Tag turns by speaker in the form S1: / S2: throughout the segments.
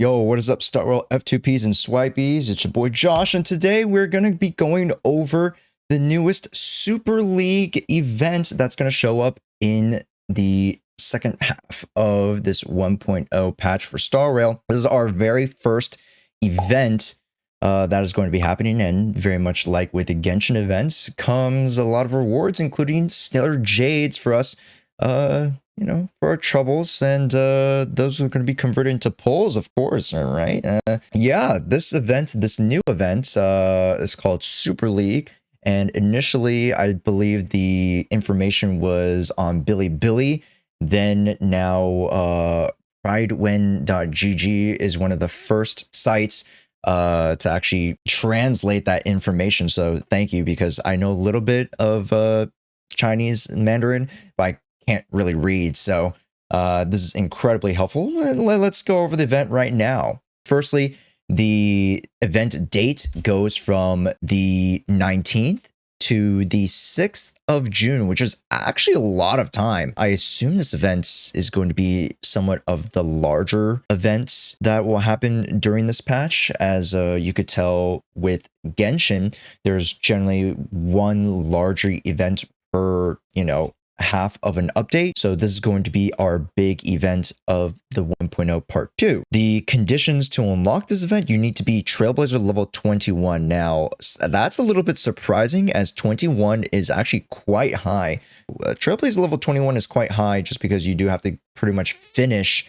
S1: Yo, what is up, Star World F2Ps and Swipeys? It's your boy Josh, and today we're going to be going over the newest Super League event that's going to show up in the second half of this 1.0 patch for Star Rail. This is our very first event that is going to be happening, and very much like with the Genshin events, comes a lot of rewards, including Stellar Jades for us, for our troubles, and those are going to be converted into pulls, of course, all right? Yeah, this new event, is called Super League, and initially, I believe the information was on Bilibili, then now, pridewin.gg is one of the first sites to actually translate that information, so thank you, because I know a little bit of Chinese Mandarin, but I can't really read, so this is incredibly helpful. Let's go over the event right now. Firstly, the event date goes from the 19th to the 6th of June, which is actually a lot of time. I assume this event is going to be somewhat of the larger events that will happen during this patch. As you could tell with Genshin, there's generally one larger event per, half of an update. So this is going to be our big event of the 1.0 part 2. The conditions to unlock this event, you need to be Trailblazer level 21. Now, that's a little bit surprising, as 21 is actually quite high. Trailblazer level 21 is quite high just because you do have to pretty much finish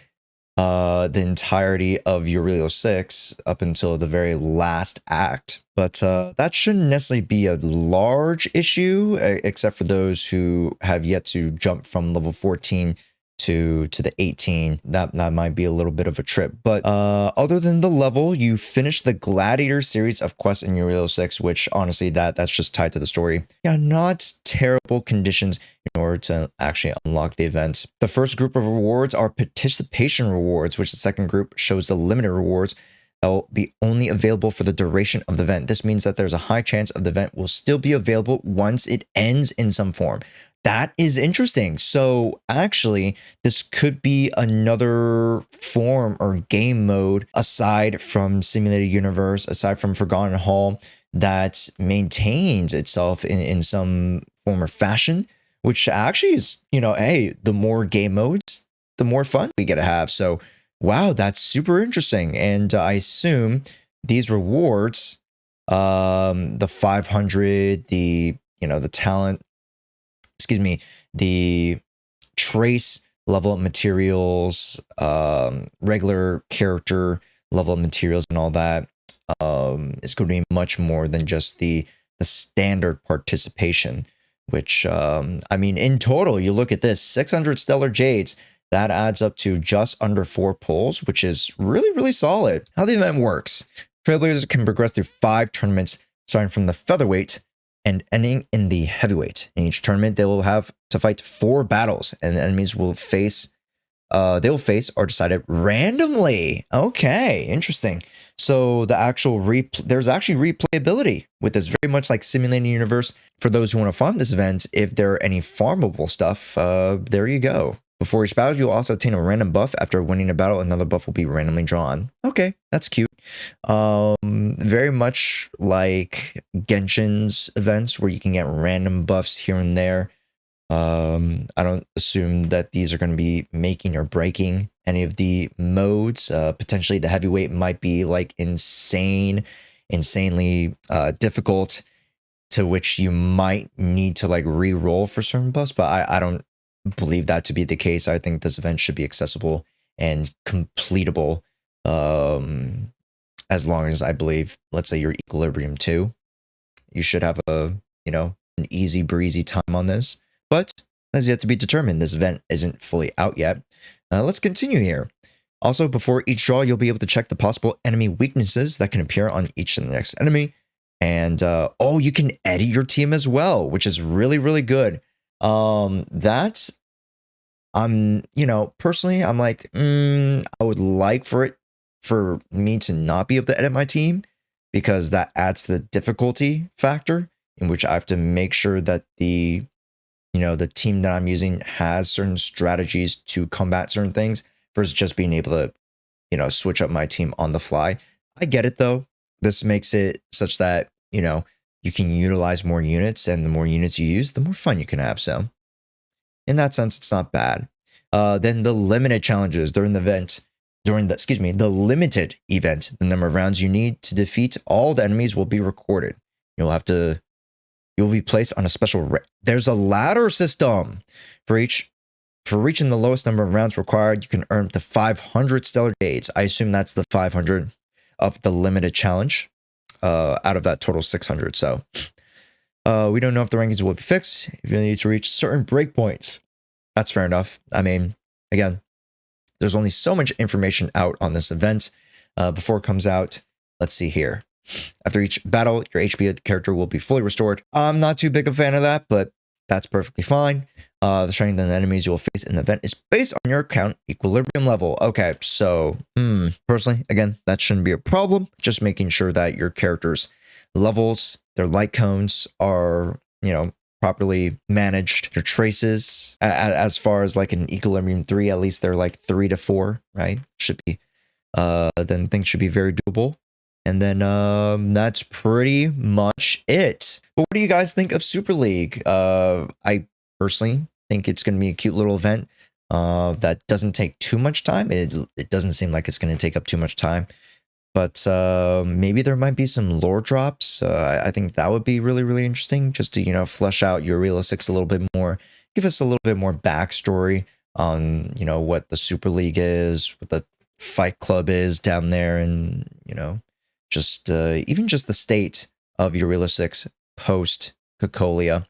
S1: the entirety of Aurelio 6 up until the very last act. But that shouldn't necessarily be a large issue, except for those who have yet to jump from level 14 to the 18. That might be a little bit of a trip. But other than the level, you finish the Gladiator series of quests in Aurelio 6, which honestly, that's just tied to the story. Yeah, not terrible conditions in order to actually unlock the event. The first group of rewards are participation rewards, which the second group shows the limited rewards that will be only available for the duration of the event. This means that there's a high chance of the event will still be available once it ends in some form. That is interesting. So actually, this could be another form or game mode aside from Simulated Universe, aside from Forgotten Hall, that maintains itself in some form or fashion, which actually is, hey, the more game modes, the more fun we get to have. So wow, that's super interesting. And I assume these rewards, the 500, the talent, the trace level of materials, regular character level of materials and all that, is going to be much more than just the standard participation, which, in total, you look at this, 600 Stellar Jades, that adds up to just under 4 pulls, which is really, really solid. How the event works. Trailblazers can progress through 5 tournaments, starting from the featherweight and ending in the heavyweight. In each tournament, they will have to fight 4 battles, and the enemies will face, are decided randomly. Okay, interesting. So the actual there's actually replayability with this, very much like Simulated Universe. For those who want to farm this event, if there are any farmable stuff, there you go. Before each battle, you'll also obtain a random buff. After winning a battle, another buff will be randomly drawn. Okay, that's cute. Very much like Genshin's events, where you can get random buffs here and there. I don't assume that these are going to be making or breaking any of the modes. Potentially the heavyweight might be like insanely difficult, to which you might need to like re-roll for certain buffs, but I don't believe that to be the case. I think this event should be accessible and completable, as long as, I believe, let's say you're Equilibrium 2, you should have an easy breezy time on this, but that's yet to be determined. This event isn't fully out yet. Let's continue here. Also, before each draw, you'll be able to check the possible enemy weaknesses that can appear on each of the next enemy, and you can edit your team as well, which is really, really good. Personally, I'm like, I would like for me to not be able to edit my team, because that adds to the difficulty factor, in which I have to make sure that the team that I'm using has certain strategies to combat certain things, versus just being able to you know, switch up my team on the fly. I get it though. This makes it such that, you know, you can utilize more units, and the more units you use, the more fun you can have. So in that sense, it's not bad. Then the limited challenges during the event, the limited event, the number of rounds you need to defeat all the enemies will be recorded. You'll be placed on a special, there's a ladder system for reaching the lowest number of rounds required. You can earn up to 500 stellar jades. I assume that's the 500 of the limited challenge, out of that total 600. So we don't know if the rankings will be fixed. If you need to reach certain breakpoints, that's fair enough. I mean, again, there's only so much information out on this event before it comes out. Let's see here. After each battle, your HP of the character will be fully restored. I'm not too big a fan of that, but that's perfectly fine. The strength of the enemies you will face in the event is based on your account equilibrium level. Okay, so personally, again, that shouldn't be a problem. Just making sure that your character's levels, their light cones are, you know, properly managed. Your traces, as far as like an equilibrium 3, at least they're like 3 to 4, right? Should be. Then things should be very doable. And then that's pretty much it. But what do you guys think of Super League? I personally think it's going to be a cute little event that doesn't take too much time. It doesn't seem like it's going to take up too much time. But maybe there might be some lore drops. I think that would be really, really interesting, just to, you know, flesh out Uriela 6 a little bit more. Give us a little bit more backstory on, you know, what the Super League is, what the Fight Club is down there, and, you know, just even just the state of Uriela 6 post Cocolia.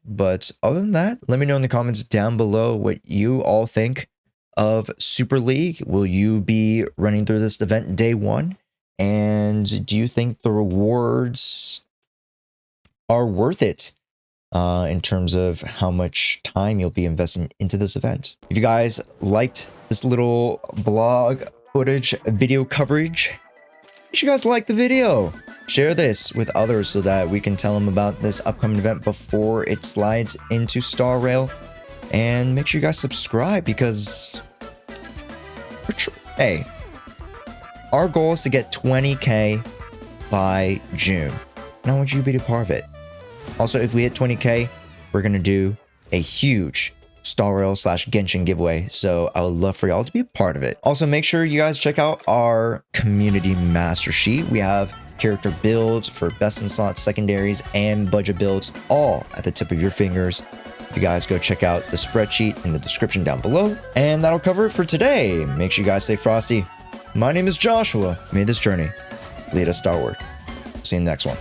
S1: But other than that, let me know in the comments down below what you all think of Super League. Will you be running through this event day 1? And do you think the rewards are worth it in terms of how much time you'll be investing into this event? If you guys liked this little blog footage video coverage, make sure you guys like the video. Share this with others so that we can tell them about this upcoming event before it slides into Star Rail. And make sure you guys subscribe, because hey, our goal is to get 20k by June, and I want you to be a part of it. Also, if we hit 20k, we're gonna do a huge Star Rail / Genshin giveaway, so I would love for y'all to be a part of it. Also, make sure you guys check out our community master sheet. We have character builds for best in slot secondaries and budget builds, all at the tip of your fingers. If you guys go check out the spreadsheet in the description down below. And that'll cover it for today. Make sure you guys stay frosty. My name is Joshua. May this journey lead us starward. See you in the next one.